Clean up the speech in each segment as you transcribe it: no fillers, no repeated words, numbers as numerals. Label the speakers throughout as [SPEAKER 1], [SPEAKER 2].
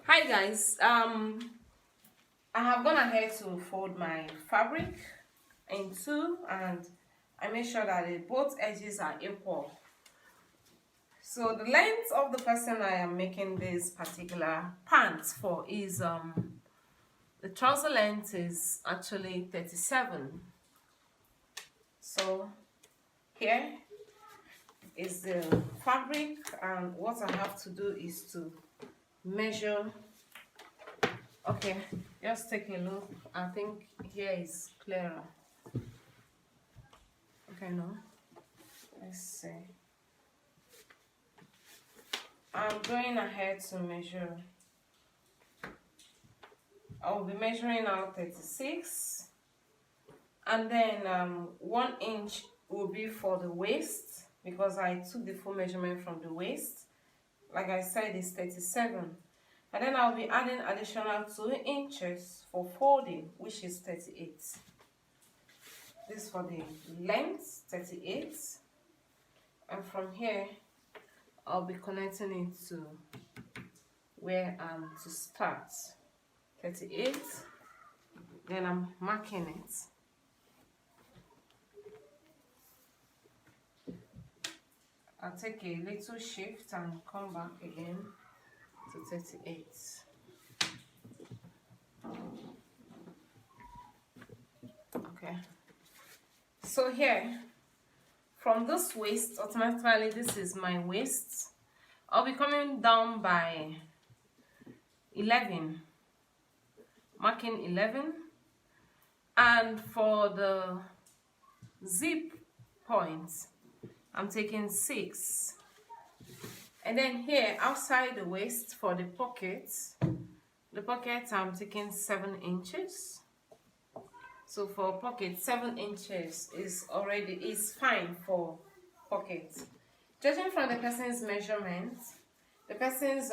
[SPEAKER 1] Hi guys, I have gone ahead to fold my fabric in two, and I make sure that both edges are equal. So the length of the person I am making this particular pants for is the trouser length is actually 37. So here is the fabric, and what I have to do is to measure. Okay, just take a look. I think here is clearer. Okay, no. Let's see. I'm going ahead to measure. I'll be measuring out 36, and then 1 inch will be for the waist because I took the full measurement from the waist. Like I said, it's 37. And then I'll be adding additional 2 inches for folding, which is 38. This for the length, 38. And from here, I'll be connecting it to where I'm to start. 38. Then I'm marking it. I'll take a little shift and come back again to 38. Okay. So here, from this waist, automatically this is my waist. I'll be coming down by 11, marking 11. And for the zip point, I'm taking 6. And then here, outside the waist, for the pocket I'm taking 7 inches. So for pocket, 7 inches is fine for pocket. Judging from the person's measurement, the person's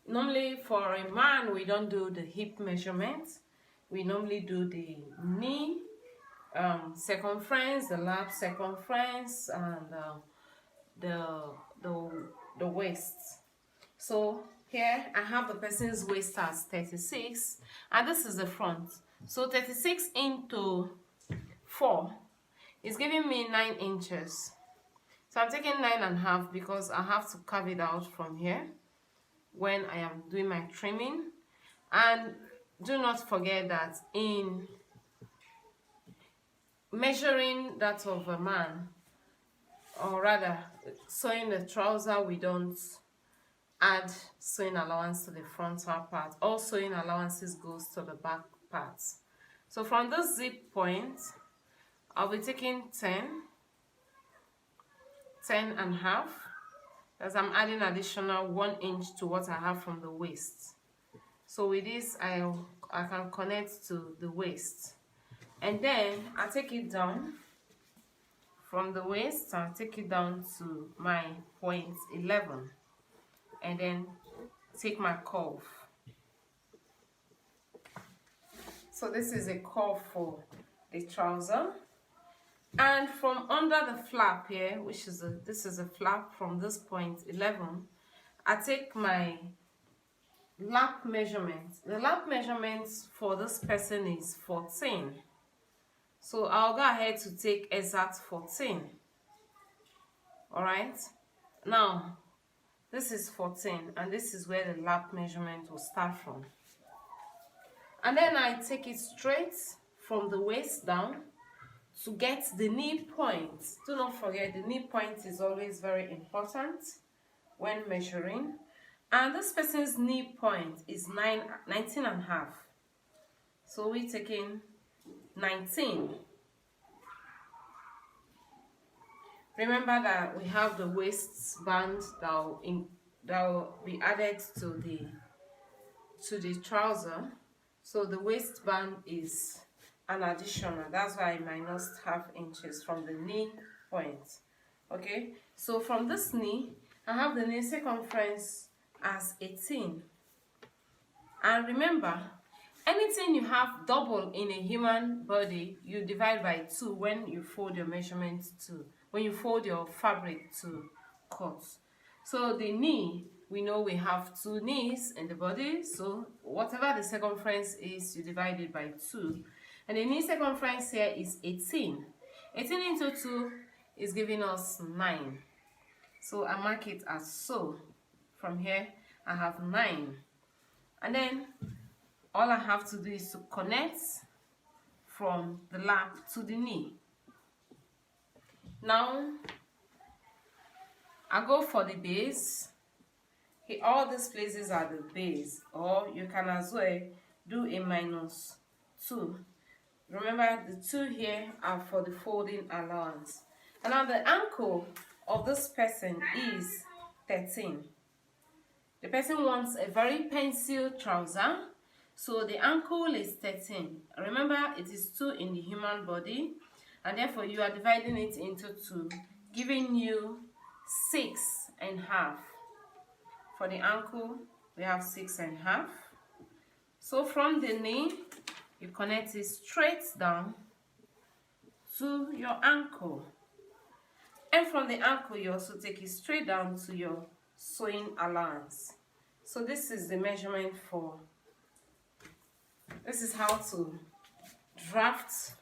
[SPEAKER 1] normally for a man we don't do the hip measurement. We normally do the knee circumference, the lap circumference, and the waist. So here I have the person's waist as 36, and this is the front. So 36 into 4 is giving me 9 inches. So I'm taking 9.5 because I have to carve it out from here when I am doing my trimming. And do not forget that in measuring that of a man, or rather sewing the trouser, we don't add sewing allowance to the frontal part. All sewing allowances goes to the back part. So from this zip point, I'll be taking 10.5, as I'm adding additional 1 inch to what I have from the waist. So with this, I can connect to the waist. And then I take it down from the waist. I'll take it down to my point 11, and then take my curve. So this is a curve for the trouser. And from under the flap here, which is this is a flap from this point 11, I take my lap measurement. The lap measurement for this person is 14. So I'll go ahead to take exact 14. Alright, now this is 14, and this is where the lap measurement will start from. And then I take it straight from the waist down to get the knee point. Do not forget, the knee point is always very important when measuring. And this person's knee point is 19.5. So we're taking 19. Remember that we have the waistband that will be added to the trouser. So the waistband is an additional. That's why I minus half inches from the knee point. Okay, so from this knee, I have the knee circumference as 18. And remember, anything you have double in a human body, you divide by 2 when you fold your measurement to, when you fold your fabric to cut. So the knee, we know we have 2 knees in the body, so whatever the circumference is, you divide it by 2. And the knee circumference here is 18. 18 into 2 is giving us 9. So I mark it as so. From here, I have 9. And then all I have to do is to connect from the lap to the knee. Now, I go for the base. Okay, all these places are the base, or you can as well do a -2. Remember, the 2 here are for the folding allowance. And now the ankle of this person is 13. The person wants a very pencil trouser, so the ankle is 13. Remember, it is 2 in the human body, and therefore you are dividing it into 2, giving you 6.5. For the ankle, we have 6.5. So from the knee, you connect it straight down to your ankle. And from the ankle, you also take it straight down to your sewing allowance. So this is the measurement for, this is how to draft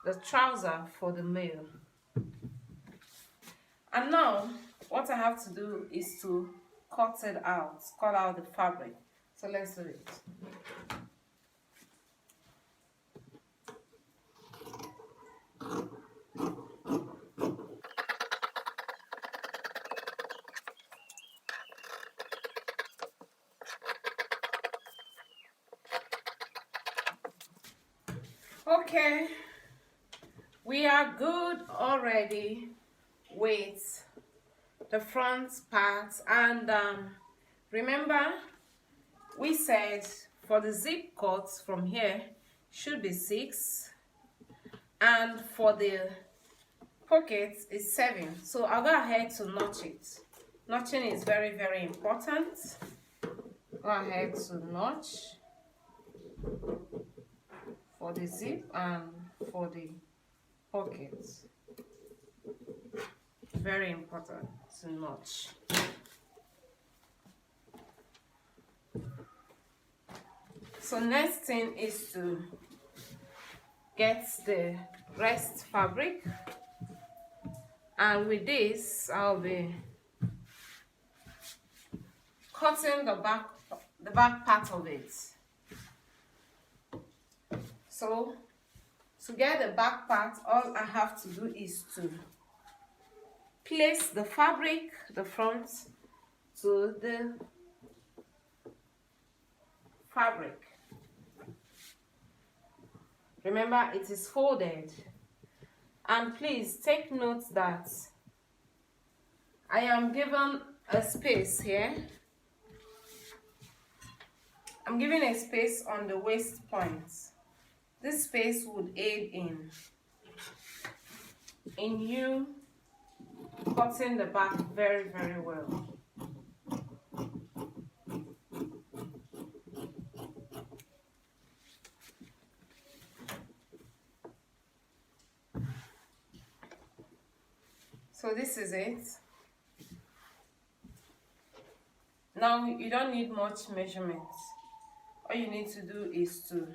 [SPEAKER 1] the trouser for the male. And now, what I have to do is to cut out the fabric. So let's do it. Okay, we are good already with the front part, and remember we said for the zip cuts from here should be 6, and for the pockets is 7. So I'll go ahead to notch it. Notching is very, very important. Go ahead to notch for the zip and for the pockets. Very important to notch. So next thing is to get the rest fabric, and with this I'll be cutting the back part of it. So to get the back part, all I have to do is to place the fabric, the front to the fabric. Remember, it is folded. And please take note that I am given a space here. I'm giving a space on the waist point. This space would aid in you cutting the back very, very well. So this is it. Now you don't need much measurements. All you need to do is to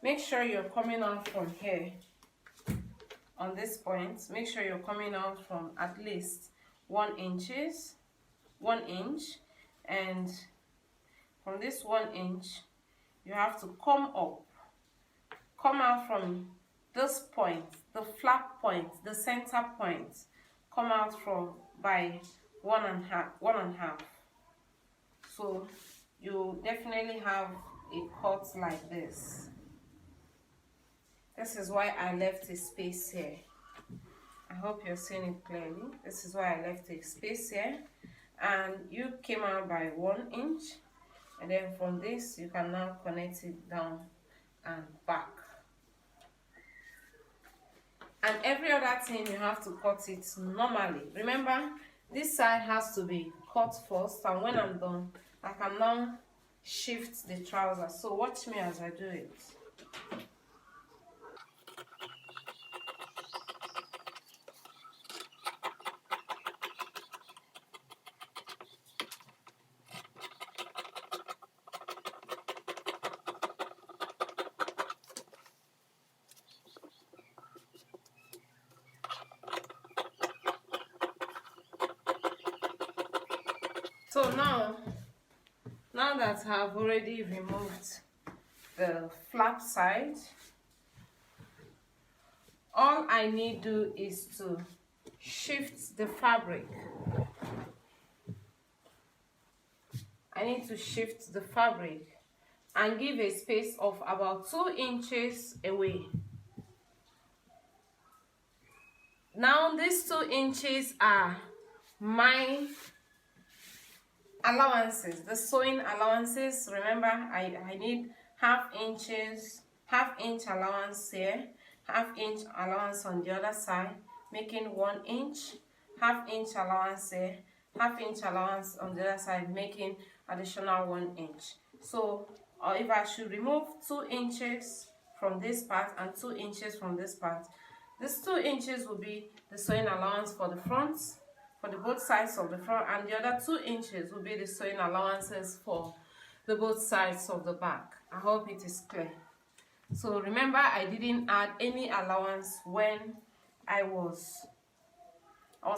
[SPEAKER 1] make sure you're coming out from here on this point. Make sure you're coming out from at least 1 inch, and from this 1 inch you have to come out from this point, the flap point, the center point. Come out from by 1.5. So you definitely have a cut like this. This is why I left a space here. I hope you're seeing it clearly. This is why I left a space here. And you came out by 1 inch. And then from this, you can now connect it down and back. And every other thing, you have to cut it normally. Remember, this side has to be cut first. And when I'm done, I can now shift the trouser. So watch me as I do it. So now that I've already removed the flap side, all I need to do is to shift the fabric. I need to shift the fabric and give a space of about 2 inches away. Now these 2 inches are my allowances, the sewing allowances. Remember, I need half inch allowance here, half inch allowance on the other side, making 1 inch, half inch allowance here, half inch allowance on the other side, making additional 1 inch. So if I should remove 2 inches from this part and 2 inches from this part, this 2 inches will be the sewing allowance for the front, for the both sides of the front, and the other 2 inches will be the sewing allowances for the both sides of the back. I hope it is clear. So remember, I didn't add any allowance when I was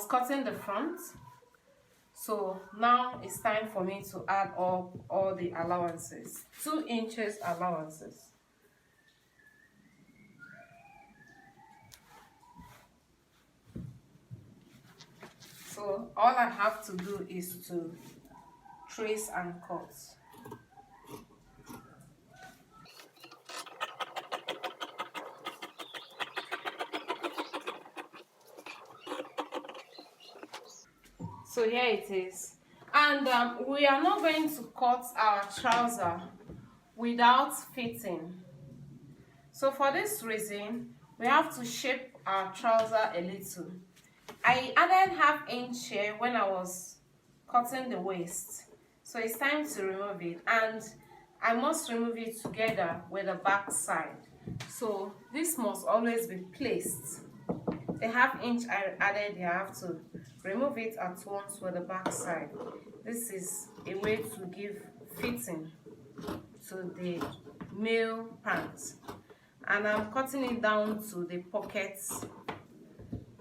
[SPEAKER 1] cutting the front. So now it's time for me to add up all the allowances, 2 inches allowances. So all I have to do is to trace and cut. So here it is. And we are not going to cut our trouser without fitting. So for this reason, we have to shape our trouser a little. I added half inch here when I was cutting the waist. So it's time to remove it, and I must remove it together with the back side. So this must always be placed. The half inch I added here, I have to remove it at once with the back side. This is a way to give fitting to the male pants. And I'm cutting it down to the pocket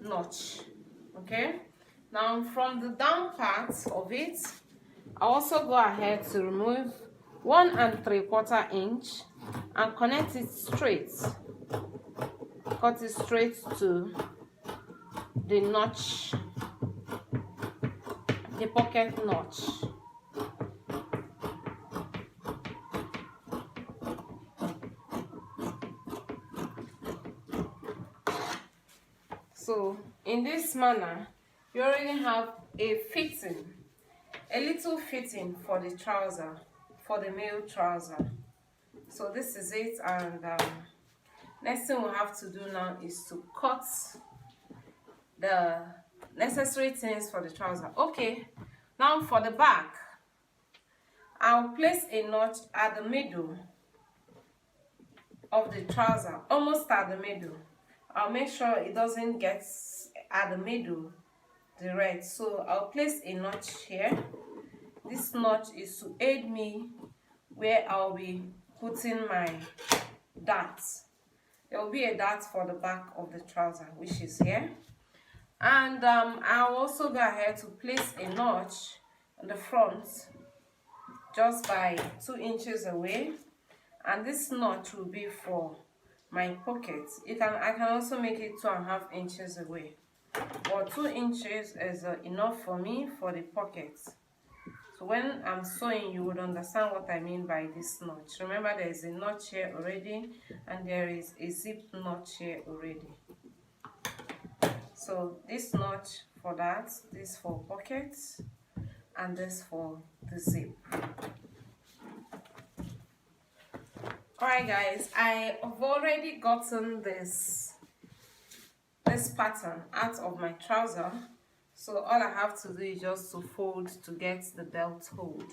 [SPEAKER 1] notch. Okay, now from the down part of it, I also go ahead to remove 1 3/4 inch and connect it straight. Cut it straight to the notch, the pocket notch. So in this manner, you already have a fitting, a little fitting for the trouser, for the male trouser. So this is it, and next thing we have to do now is to cut the necessary things for the trouser. Okay, now for the back, I'll place a notch at the middle of the trouser, almost at the middle. I'll make sure it doesn't get at the middle direct, so I'll place a notch here. This notch is to aid me where I'll be putting my darts. There will be a dart for the back of the trouser, which is here. And I'll also go ahead to place a notch on the front just by 2 inches away, and this notch will be for my pocket. I can also make it 2.5 inches away, but 2 inches is enough for me for the pocket. So when I'm sewing, you would understand what I mean by this notch. Remember, there is a notch here already, and there is a zip notch here already. So this notch for that, this for pockets, and this for the zip. Alright guys, I have already gotten this pattern out of my trouser. So all I have to do is just to fold to get the belt hold.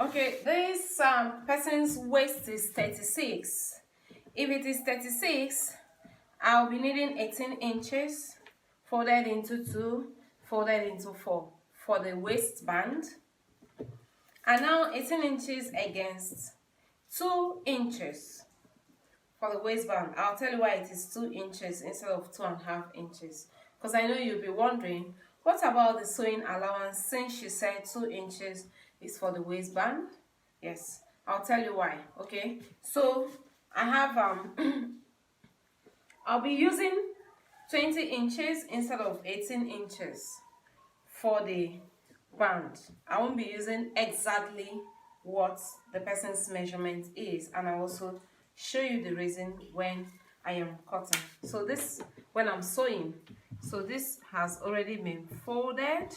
[SPEAKER 1] Okay, this person's waist is 36. If it is 36, I'll be needing 18 inches folded into 2, folded into 4 for the waistband. And now 18 inches against 2 inches for the waistband, I'll tell you why it is 2 inches instead of 2.5 inches. Because I know you'll be wondering, what about the sewing allowance since she said 2 inches is for the waistband? Yes, I'll tell you why. Okay, so I have I'll be using 20 inches instead of 18 inches for the band. I won't be using exactly what the person's measurement is, and I'll also show you the reason when I am cutting. So this, when I'm sewing, so this has already been folded.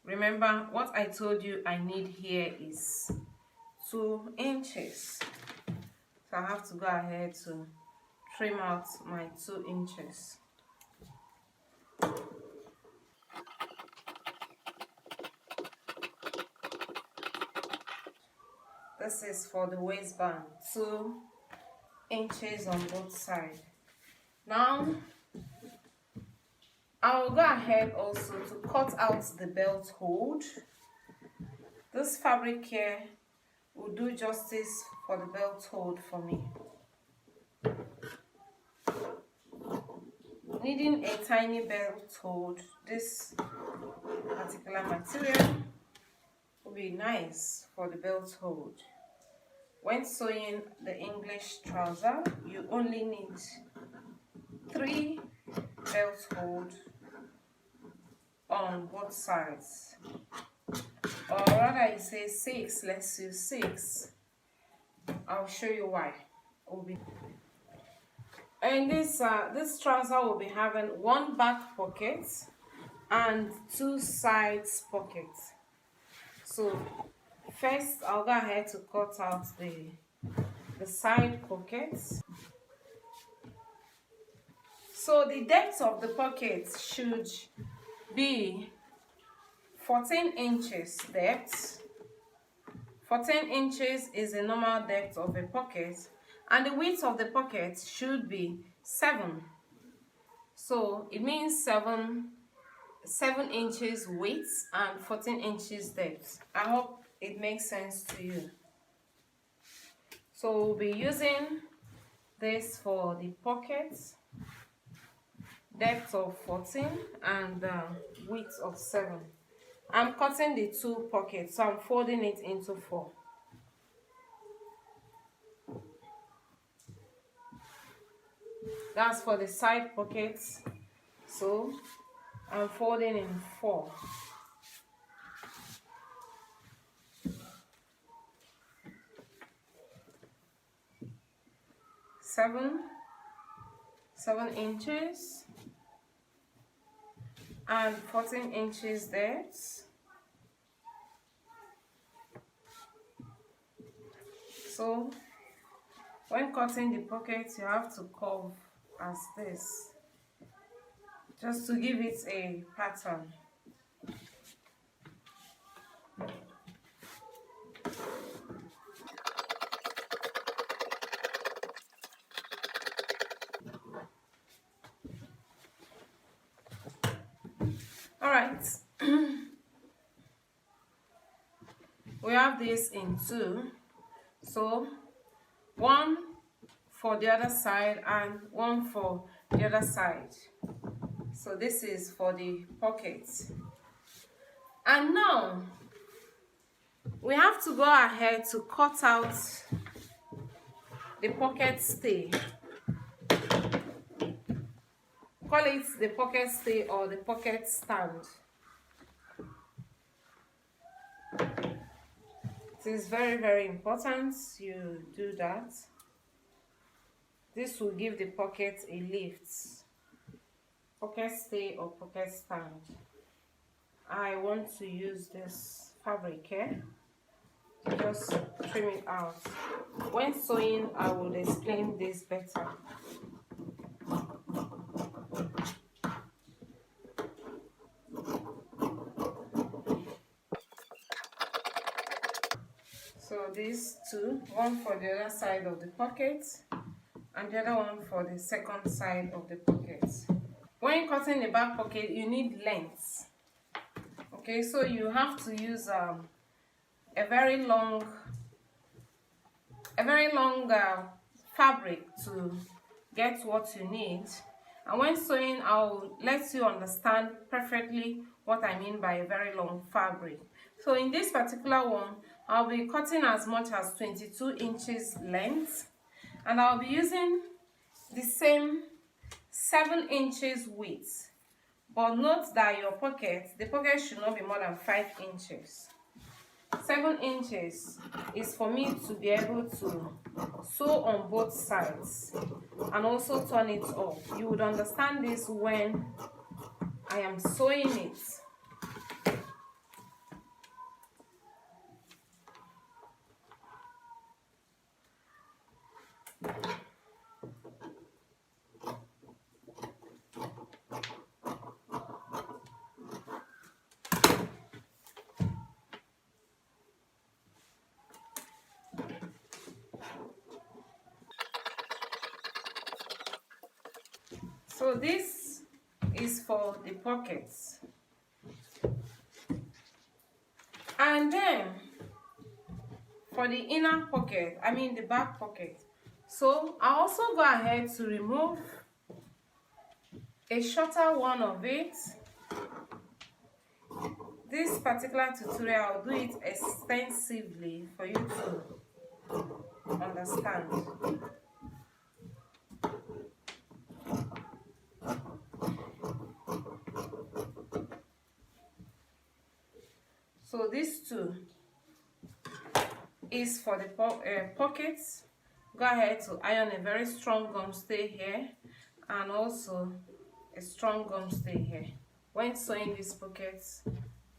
[SPEAKER 1] Remember what I told you I need here is 2 inches. So I have to go ahead to trim out my 2 inches. This is for the waistband, 2 inches on both sides. Now, I'll go ahead also to cut out the belt hold. This fabric here will do justice for the belt hold for me. Needing a tiny belt hold, this particular material will be nice for the belt hold. When sewing the English trouser, you only need 3 belt hold on both sides, or rather you say 6. Let's use 6. I'll show you why. And this trouser will be having 1 back pocket and 2 sides pockets. So first I'll go ahead to cut out the side pockets. So the depth of the pocket should be 14 inches depth. 14 inches is the normal depth of a pocket, and the width of the pocket should be 7. So it means 7 inches width and 14 inches depth. I hope it makes sense to you. So we'll be using this for the pocket, depth of 14 and width of 7. I'm cutting the 2 pockets, so I'm folding it into 4. That's for the side pockets, so I'm folding in 4. Seven inches and 14 inches depth. So when cutting the pockets, you have to curve as this, just to give it a pattern. All right. We have this in 2, so 1 for the other side and 1 for the other side. So this is for the pockets. And now we have to go ahead to cut out the pocket stay. Call it the pocket stay or the pocket stand. It is very, very important you do that. This will give the pocket a lift. Pocket stay or pocket stand. I want to use this fabric here to just trim it out. When sewing, I will explain this better. So these 2, 1 for the other side of the pocket and the other one for the second side of the pocket. When cutting the back pocket, you need length. Okay, so you have to use a very long a very long fabric to get what you need. And when sewing, I'll let you understand perfectly what I mean by a very long fabric. So in this particular one, I'll be cutting as much as 22 inches length, and I'll be using the same 7 inches width. But note that the pocket should not be more than 5 inches. 7 inches is for me to be able to sew on both sides and also turn it off. You would understand this when I am sewing it. So this is for the pockets. And then for the inner pocket, I mean the back pocket. So I also go ahead to remove a shorter one of it. This particular tutorial, I'll do it extensively for you to understand. So this too is for the pockets. Go ahead to iron a very strong gum stay here and also a strong gum stay here. When sewing these pockets,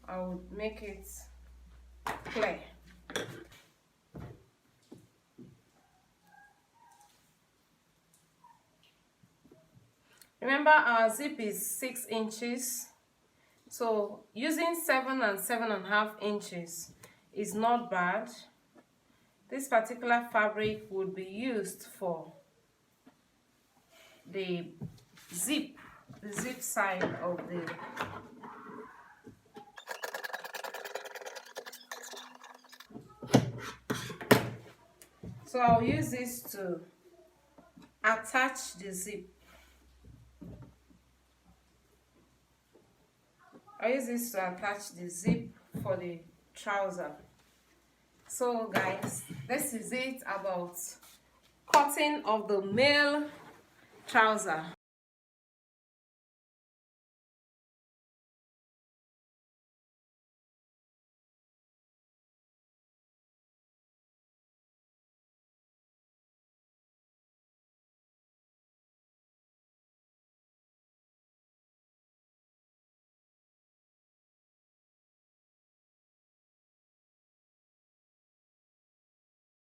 [SPEAKER 1] I would make it clear. Remember, our zip is 6 inches. So using 7 and 7.5 inches is not bad. This particular fabric would be used for the zip side of the so I'll use this to attach the zip. I use this to attach the zip for the trouser. So guys, this is it about cutting of the male trouser.